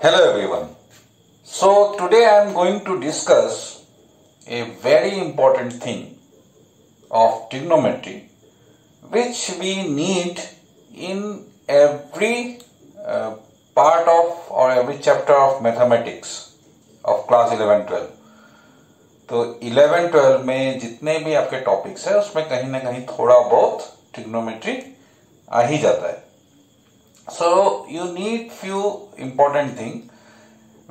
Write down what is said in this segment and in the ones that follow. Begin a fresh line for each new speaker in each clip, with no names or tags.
Hello everyone. So today I am going to discuss a very important thing of trigonometry which we need in every part of or every chapter of mathematics of class 11-12. तो 11-12 में जितने भी आपके topics है उसमें कहीं ना कहीं थोड़ा बहुत ट्रिग्नोमेट्री आ ही जाता है. So you need few important things.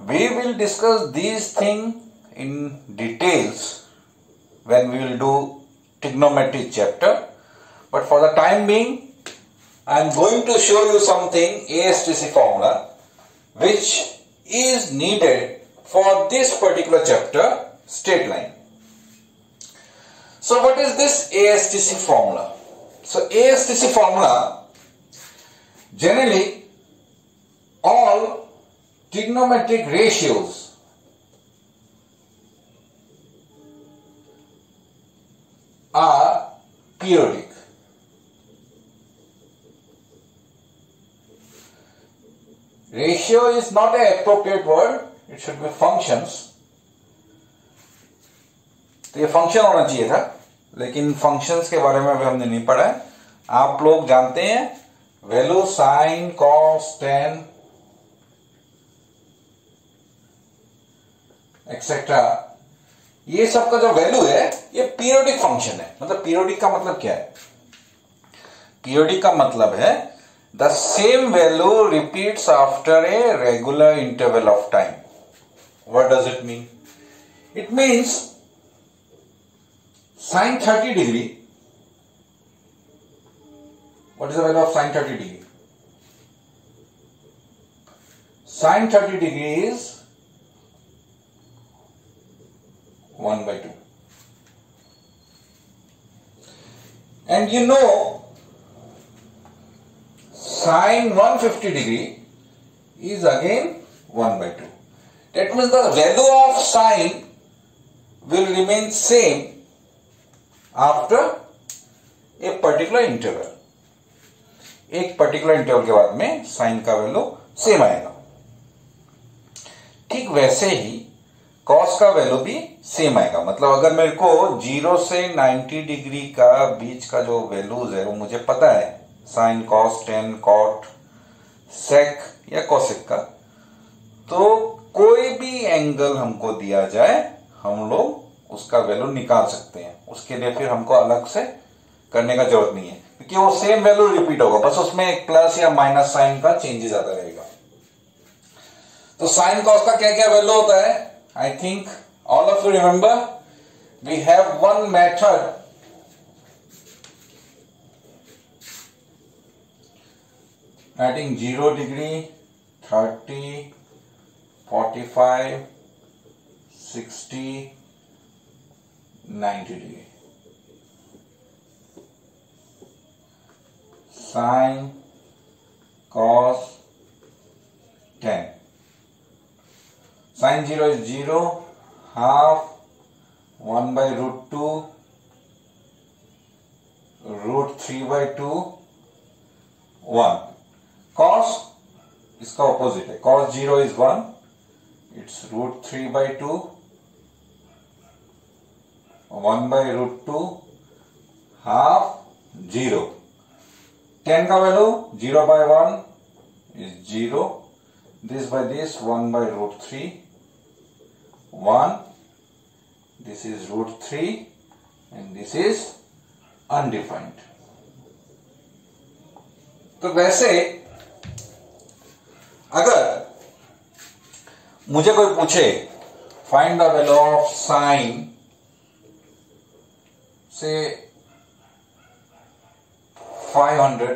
We will discuss these things in details when we will do trigonometry chapter. But for the time being, I am going to show you something ASTC formula which is needed for this particular chapter, straight line. So what is this ASTC formula? So ASTC formula, generally all trigonometric ratios are periodic. Ratio is not an appropriate word, it should be functions. तो ये function होना चाहिए था, लेकिन functions के बारे में अभी हमने नहीं पढ़ा है. आप लोग जानते हैं value sign cos ten etcetera, ये सब का जो वैल्यू है ये पीरियोडिक फंक्शन है. मतलब पीरियोडिक का मतलब क्या है? पीरियोडिक का मतलब है the same value repeats after a regular interval of time. What does it mean? It means sin 30 degree. What is the value of sin 30 degree? Sin 30 degree is 1 by 2. And you know, sin 150 degree is again 1 by 2. That means the value of sin will remain same after a particular interval. एक particular interval के बाद में sign का value same आएगा. ठीक वैसे ही cos का value भी सेम आएगा. मतलब अगर मेरे को 0 से 90 डिग्री का बीच का जो वैल्यूज है वो मुझे पता है, sine cos tan cot sec या कोसेक का, तो कोई भी एंगल हमको दिया जाए हम लोग उसका वैल्यू निकाल सकते हैं. उसके लिए फिर हमको अलग से करने का जरूरत नहीं है, क्योंकि वो सेम वैल्यू रिपीट होगा, बस उसमें एक प्लस या माइनस साइन का चेंजेस आता रहेगा. तो साइन कॉस का क्या क्या वैल्यू होता है? I think all of you remember we have one method eating 0 degree 30 45 60 90 degree. Sin, cos, tan. Sin 0 is 0, half, 1 by root 2, root 3 by 2, 1. Cos इसका opposite है. Cos 0 is 1, it's root 3 by 2, 1 by root 2, half 0. 10 का value 0 by 1 is 0. This by this 1 by root 3, 1. This is root 3 and this is undefined. तो वैसे अगर मुझे कोई पूछे find the value of sine से 500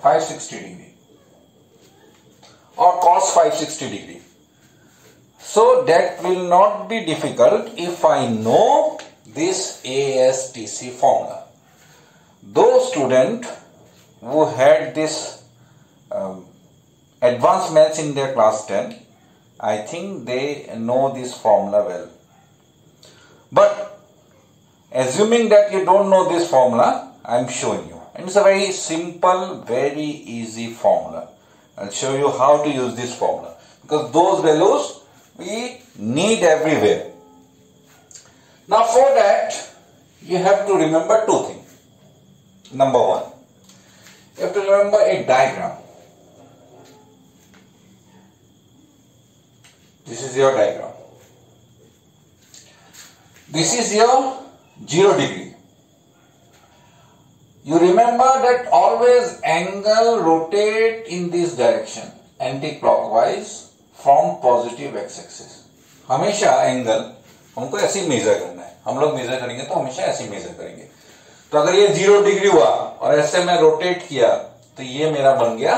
560 degree or cos 560 degree. So that will not be difficult if I know this ASTC formula. Those students who had this advanced maths in their class 10, I think they know this formula well. But assuming that you don't know this formula, I am showing you. And it's a very simple, very easy formula. I'll show you how to use this formula, because those values we need everywhere. Now for that, you have to remember two things. Number one, you have to remember a diagram. This is your diagram. This is your 0 degree. You remember that always angle rotate in this direction, anti-clockwise from positive x-axis. हमेशा angle हमको ऐसे ही major करना है. हम लोग major करेंगे तो हमेशा ऐसे ही मेजर करेंगे. तो अगर ये 0 डिग्री हुआ और ऐसे मैं रोटेट किया तो ये मेरा बन गया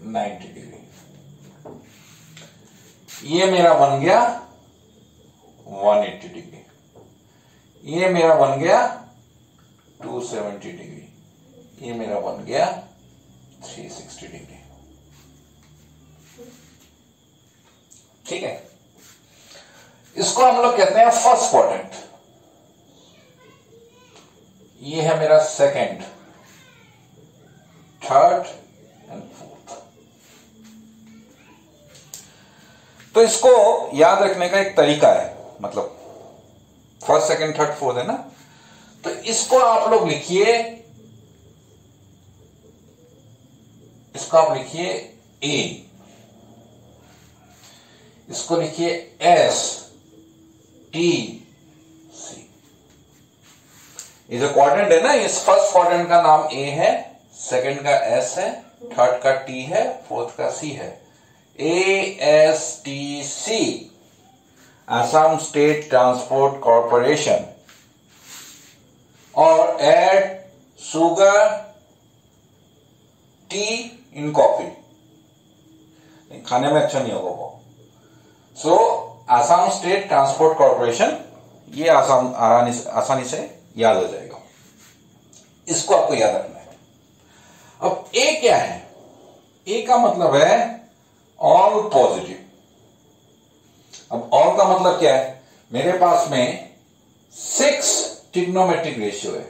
90 डिग्री. ये मेरा बन गया 180 डिग्री. ये मेरा बन गया 270 डिग्री. ये मेरा बन गया 360 डिग्री. ठीक है. इसको हम लोग कहते हैं फर्स्ट क्वाड्रेंट. ये है मेरा सेकंड, थर्ड एंड फोर्थ. तो इसको याद रखने का एक तरीका है, मतलब फर्स्ट सेकंड थर्ड फोर्थ है ना. तो इसको आप लोग लिखिए, इसको आप लिखिए ए, इसको लिखिए एस टी सी. ये जो क्वाड्रेंट है ना, इस फर्स्ट क्वाड्रेंट का नाम ए है, सेकंड का एस है, थर्ड का टी है, फोर्थ का सी है. ASTC, Assam State Transport Corporation. और add sugar, tea in coffee. खाने में अच्छा नहीं होगा वो. So Assam State Transport Corporation, ये आसानी से याद हो जाएगा. इसको आपको याद रखना है. अब ए क्या है? ए का मतलब है ऑल पॉजिटिव. अब ऑल का मतलब क्या है? मेरे पास में 6 ट्रिग्नोमेट्रिक रेशियो है.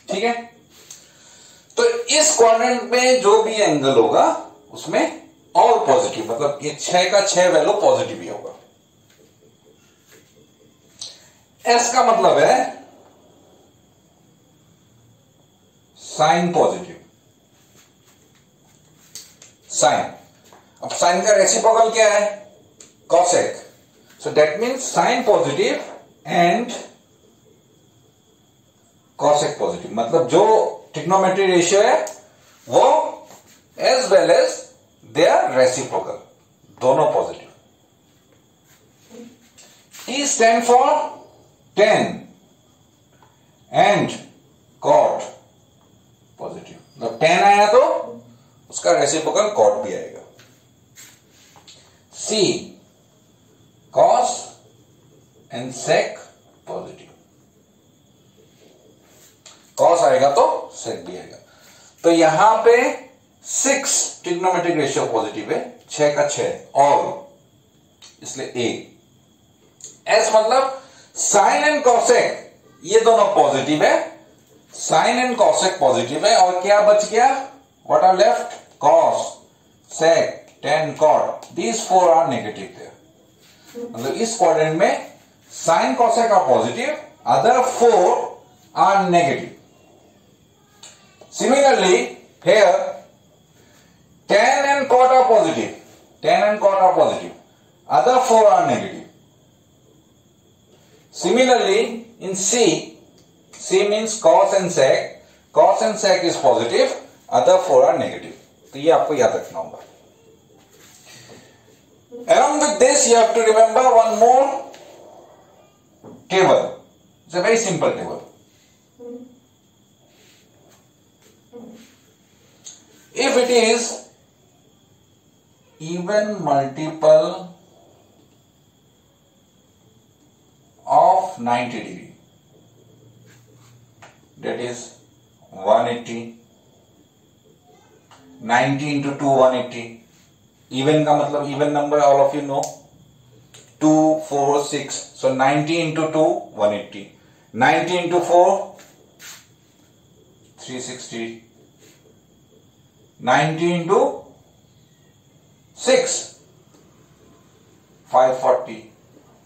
ठीक है. तो इस क्वाड्रेंट में जो भी एंगल होगा उसमें ऑल पॉजिटिव, मतलब ये 6 का 6 वैल्यू पॉजिटिव ही होगा. एस का मतलब है साइन पॉजिटिव. साइन. अब साइन का रेसिप्रोकल क्या है? Cosec. So that means sine positive and cosec positive. मतलब जो ट्रिग्नोमेट्री रेशियो है वो as well as they are reciprocal, दोनों positive. T stand for tan and cot positive. जब tan आया तो उसका रेसिप्रोकल cot भी आएगा. C cos and sec positive. cos आएगा तो sec भी आएगा. तो यहां पे 6 ट्रिग्नोमेट्रिक रेशियो पॉजिटिव है, 6 का 6 ऑल, इसलिए A. S मतलब साइन एंड कॉसेक, ये दोनों पॉजिटिव है. साइन एंड कॉसेक पॉजिटिव है. और क्या बच गया? What are left? Cos, sec, tan, cot. These 4 are negative there. मतलब इस क्वाड्रेंट में sine cosec are positive, other 4 are negative. Similarly here tan and cot are positive, tan and cot are positive, other 4 are negative. Similarly, in C, C means cos and sec. Cos and sec is positive, other 4 are negative. तो ये आपको याद रखना होगा. Along with this, you have to remember one more table. It's a very simple table. If it is even multiple of 90 degree, that is 180, 90 into 2 180. Even का मतलब even number all of you know 2 4 6, so 90 into 2 180, 90 into 4 360, 90 into 6 540,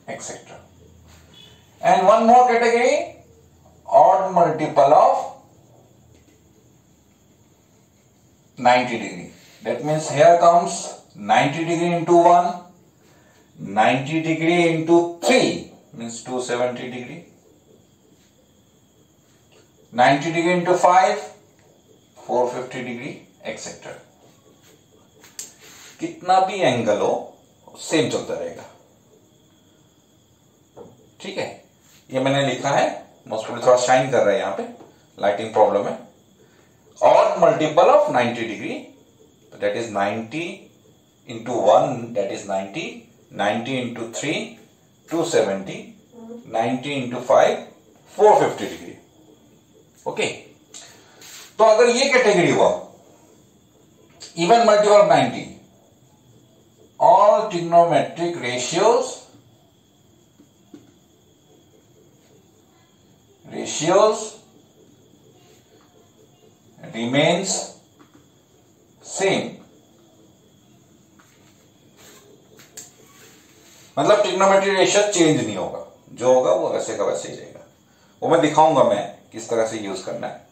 etc. And one more category, odd multiple of 90 degree. That means here comes 90 degree into 1, 90 degree into 3 means 270 degree, 90 degree into 5 450 degree, etc. कितना भी angle हो same चलता रहेगा. ठीक है, ये मैंने लिखा है, मोस्ट प्रॉब्ली थोड़ा शाइन कर रहा है, यहां पे लाइटिंग प्रॉब्लम है. Odd multiple of 90 degree, that is 90 into 1, that is 90, 90 into 3 270, 90 into 5 450 degree. Okay, तो अगर ये कैटेगरी हुआ even multiple of 90, all trigonometric ratios remains same. मतलब ट्रिग्नोमेट्रिक रेशियो चेंज नहीं होगा, जो होगा वो वैसे का वैसे ही रहेगा. वो मैं दिखाऊंगा मैं किस तरह से यूज करना है.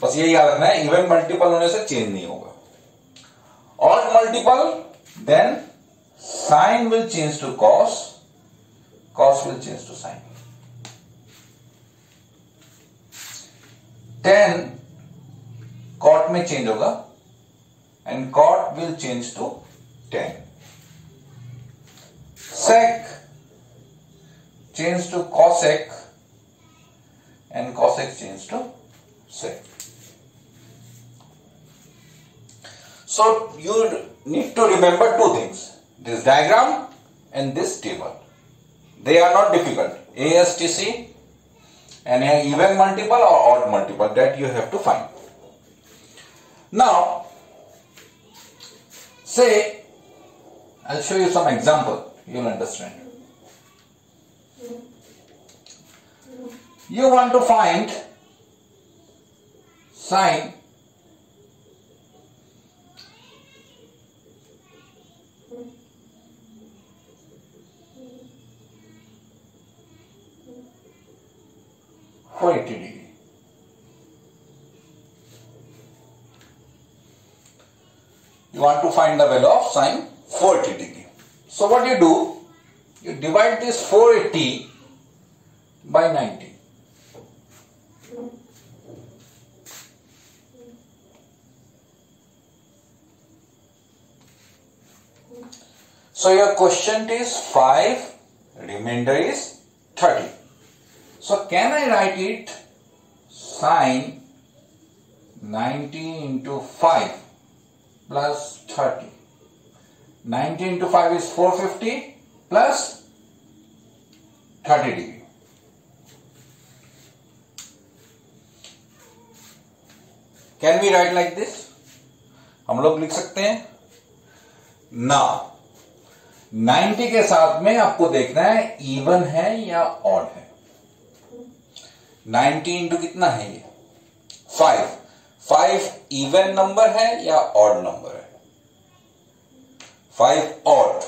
बस ये याद रखना है, इवन मल्टीपल होने से चेंज नहीं होगा. Odd multiple, then sine will change to cos, cos will change to sine. 10 cot में चेंज होगा and cot will change to 10. sec change to cosec and cosec change to sec. So you need to remember two things, this diagram and this table. They are not difficult. ASTC and even multiple or odd multiple, that you have to find. Now say I'll show you some example, you'll understand. You want to find sine for 80 degree. You want to find the value of sine 40 degree. So what you do, you divide this 480 by 90. So your quotient is 5, remainder is 30. So can I write it sine 90 into 5 plus 30. 90 into 5 is 450 plus 30 degree. Can we write like this? हम लोग लिख सकते हैं ना. 90 के साथ में आपको देखना है इवन है या ऑड है. 90 इंटू कितना है ये 5. 5 इवन नंबर है या ऑड नंबर है. 5 ऑड.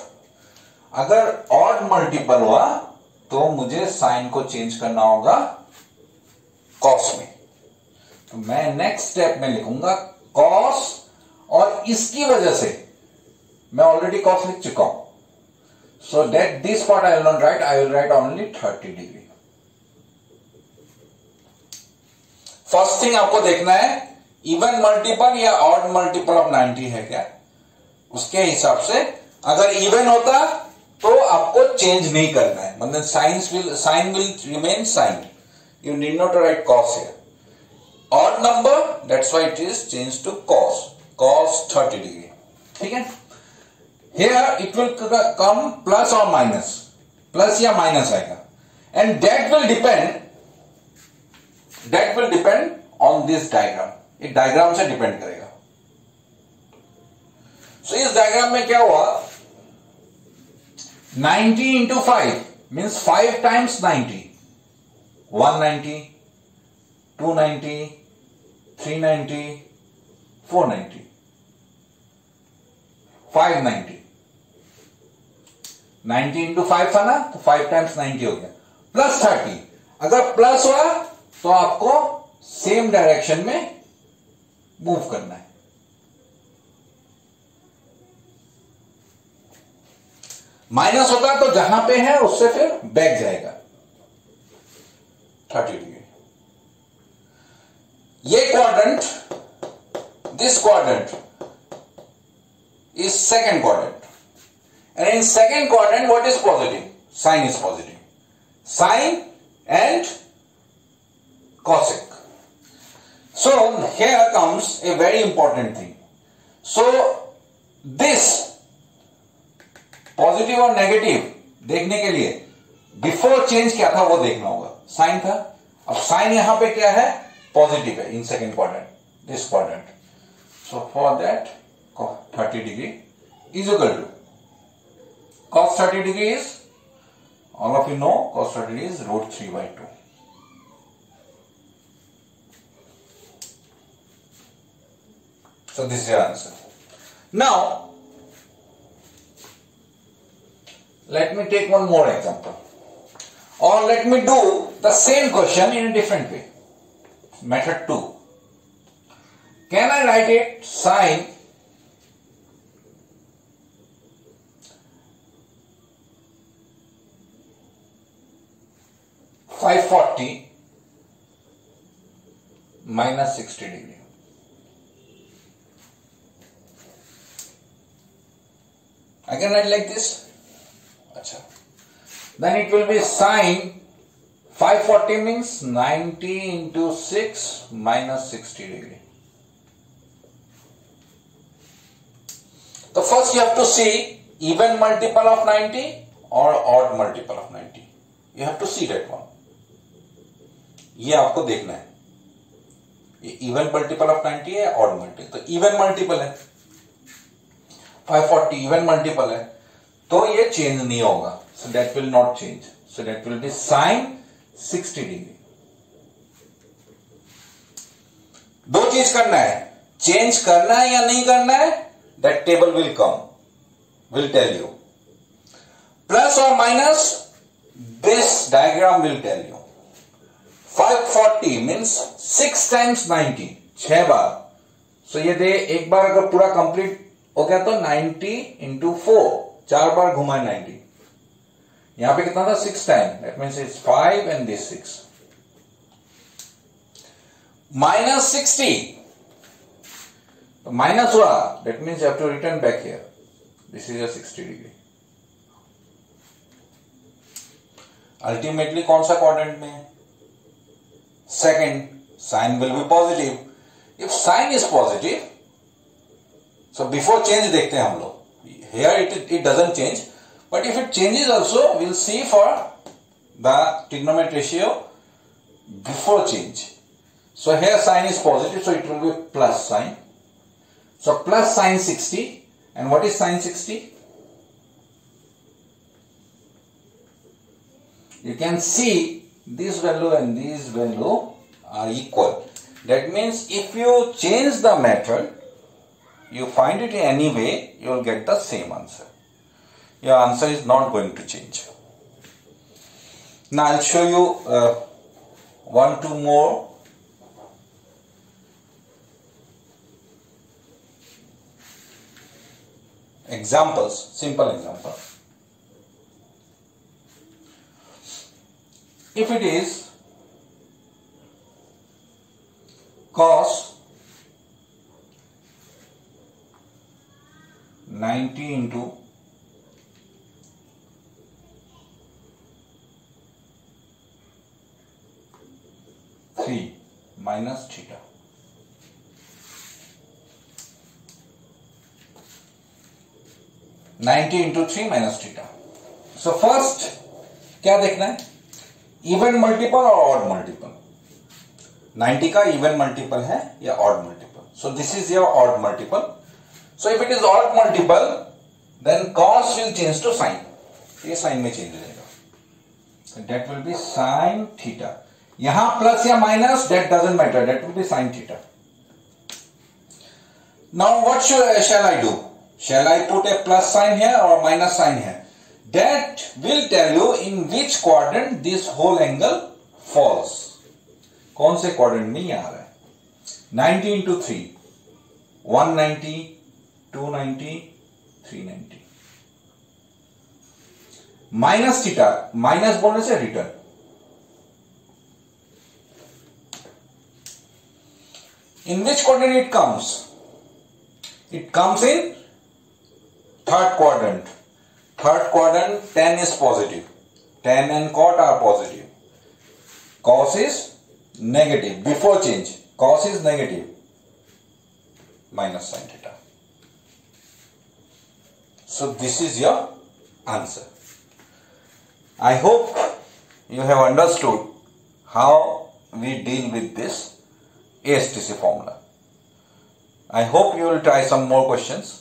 अगर ऑड मल्टीपल हुआ तो मुझे साइन को चेंज करना होगा कॉस में. तो मैं नेक्स्ट स्टेप में लिखूंगा कॉस, और इसकी वजह से मैं ऑलरेडी कॉस लिख चुका हूं. So that this part I will not right, I will write only 30 degree. First thing आपको देखना है इवन मल्टीपल या ऑड मल्टीपल ऑफ 90 है क्या. उसके हिसाब से अगर इवन होता तो आपको चेंज नहीं करना है, मतलब sine will remain sine. You need not write cos here. Odd number, that's why it is change to cos. Cos 30 degree. ठीक है. Here it will come plus और माइनस, प्लस या माइनस आएगा, and that will depend on this diagram, ये diagram से depend करेगा। So इस diagram में क्या हुआ, 90 इंटू 5 मीन्स 5 टाइम्स 90, 190, 290, 390, 490, 590, 90 इंटू 5 था ना, तो 5 टाइम्स 90 हो गया, प्लस 30। अगर प्लस हुआ तो आपको सेम डायरेक्शन में मूव करना है। माइनस होगा तो जहां पे है उससे फिर बैक जाएगा 30 डिग्री। ये quadrant, this quadrant is second quadrant, and in second quadrant what is positive? Sine is positive, sine and cosec. So here comes a very important thing. So this positive और negative देखने के लिए before change क्या था वो देखना होगा, sign था। अब साइन यहां पे क्या है, पॉजिटिव है in second quadrant, this quadrant. So for that 30 degree is equal to cos 30 degree is, all of you know, cos 30 degree is root 3 by 2. So this is your answer. Now let me take one more example, or let me do the same question in a different way. Method 2. Can I write it sine 540 minus 60 degree? I can write like this. Acha. Then it will be sine 540 means 90 into 6 minus 60 degree. So first you have to see even multiple of 90 or odd multiple of 90. You have to see that one. ये आपको देखना है, ये even multiple of 90 है, odd multiple. तो even multiple है 540, even multiple है, तो ये चेंज नहीं होगा, so that will not change, so that will be sine 60 degree. दो चीज करना है, चेंज करना है या नहीं करना है, that table will come, will tell you. Plus और minus, this diagram will tell you. 540 means 6 times 90, 6 बार। सो ये दे, एक बार अगर पूरा कंप्लीट हो गया तो 90 इंटू 4, 4 बार घुमा 90। यहां पे कितना था, 6 time, that means it's 5 and this 6। Minus 60, तो माइनस हुआ, that means you have to return back here, this is a 60 degree. Ultimately कौन सा क्वाड्रेंट में है, second, sine will be positive. If sine is positive, so before change देखते हैं हम लोग, here it doesn't change, but if it changes also will see for the trigonometric ratio before change. So here sine is positive, so it will be plus sign, so plus sign 60, and what is sine 60? You can see this value and this value are equal. That means if you change the method, you find it in any way, you will get the same answer. Your answer is not going to change. Now I'll show you 1-2 more examples, simple example. If it is cos 90 into 3 minus theta, (90 into 3 minus theta). So first क्या देखना है, even multiple और odd multiple. 90 का even multiple है या odd multiple. So this is your odd multiple. So if it is odd multiple then cos will change to sine. ये sine में change हो जाएगा. That will be sine theta. यहां plus या minus that doesn't matter, that will be sine theta. Now what shall I do? Shall I put a plus sign here or minus sign here? That will tell you in which quadrant this whole angle falls. कौन से quadrant में ये आ रहा है? 90 into 3, 190, 290, 390. Minus theta, minus बोलने से return. In which quadrant it comes? It comes in third quadrant. Third quadrant, tan is positive. Tan and cot are positive. Cos is negative. Before change, cos is negative. Minus sin theta. So this is your answer. I hope you have understood how we deal with this ASTC formula. I hope you will try some more questions.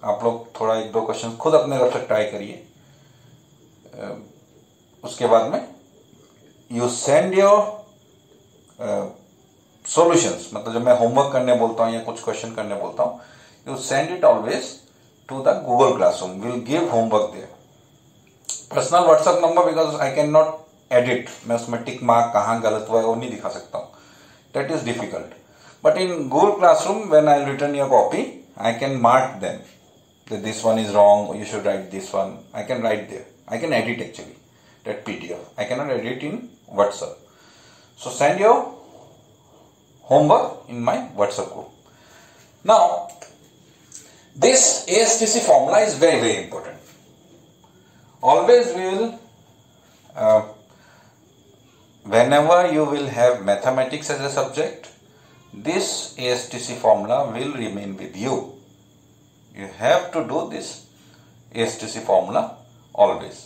आप लोग थोड़ा एक दो question खुद अपने तरफ से try करिए. उसके बाद में यू सेंड योर सॉल्यूशंस. मतलब जब मैं होमवर्क करने बोलता हूँ या कुछ क्वेश्चन करने बोलता हूँ, you send it always to the Google classroom. Will give homework there. Personal WhatsApp number, because I can not edit. मैं उसमें टिक मार्क कहाँ गलत हुआ है वो नहीं दिखा सकता हूँ. That is difficult. But in Google Classroom, when I'll return your copy, I can mark them that this one is wrong, or you should write this one. I can write there. I can edit actually that PDF. I cannot edit in WhatsApp. So send your homework in my WhatsApp group. Now, this ASTC formula is very, very important. Always we will, whenever you will have mathematics as a subject, this ASTC formula will remain with you. You have to do this ASTC formula always.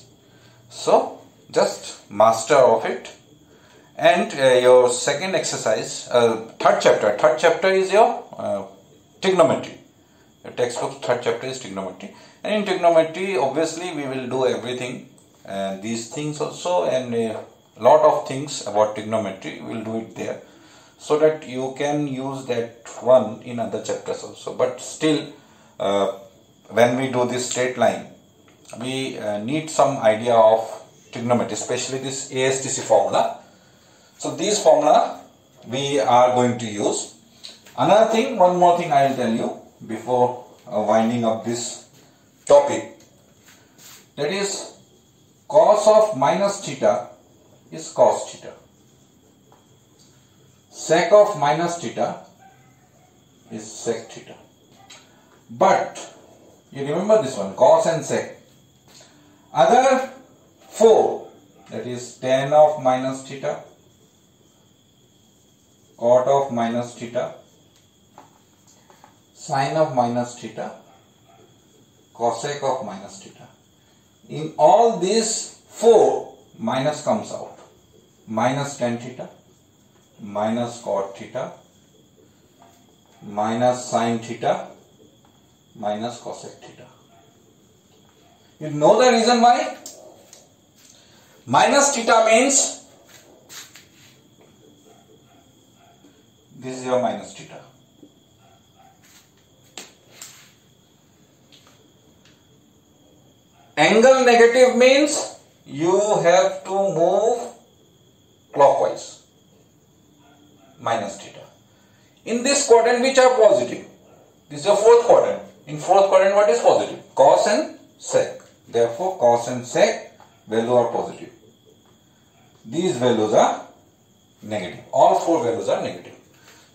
So just master of it. And your second exercise, third chapter is your trigonometry. Your textbook third chapter is trigonometry. And in trigonometry, obviously we will do everything. These things also, and a lot of things about trigonometry, we will do it there. So that you can use that one in other chapters also. But still, when we do this straight line, we need some idea of trigonometry, especially this ASTC formula. So these formula we are going to use. Another thing, one more thing I will tell you before winding up this topic. That is, cos of minus theta is cos theta. Sec of minus theta is sec theta. But you remember this one, cos and sec. Other four, that is tan of minus theta, cot of minus theta, sin of minus theta, cosec of minus theta. In all these four, minus comes out. Minus tan theta, minus cot theta, minus sin theta, minus cosec theta. You know the reason why? Minus theta means this is your minus theta. Angle negative means you have to move clockwise. Minus theta. In this quadrant, which are positive? This is your fourth quadrant. In fourth quadrant, what is positive? Cos and sec. Therefore, cos and sec value are positive. These values are negative. All four values are negative.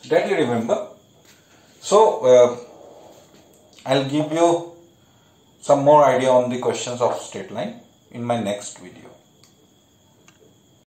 That you remember. So, I'll give you some more idea on the questions of straight line in my next video.